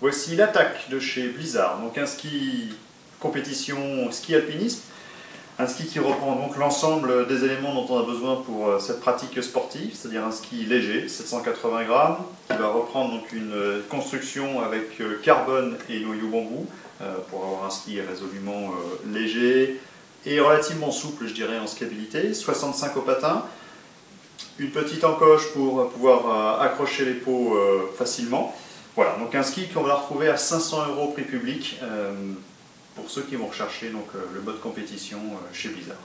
Voici l'attaque de chez Blizzard, donc un ski compétition ski alpinisme, un ski qui reprend donc l'ensemble des éléments dont on a besoin pour cette pratique sportive, c'est-à-dire un ski léger, 780 grammes, qui va reprendre donc une construction avec carbone et noyau bambou, pour avoir un ski résolument léger et relativement souple, je dirais, en skiabilité, 65 au patin, une petite encoche pour pouvoir accrocher les peaux facilement. Voilà, donc un ski qu'on va retrouver à 500 € prix public pour ceux qui vont rechercher donc, le mode compétition chez Blizzard.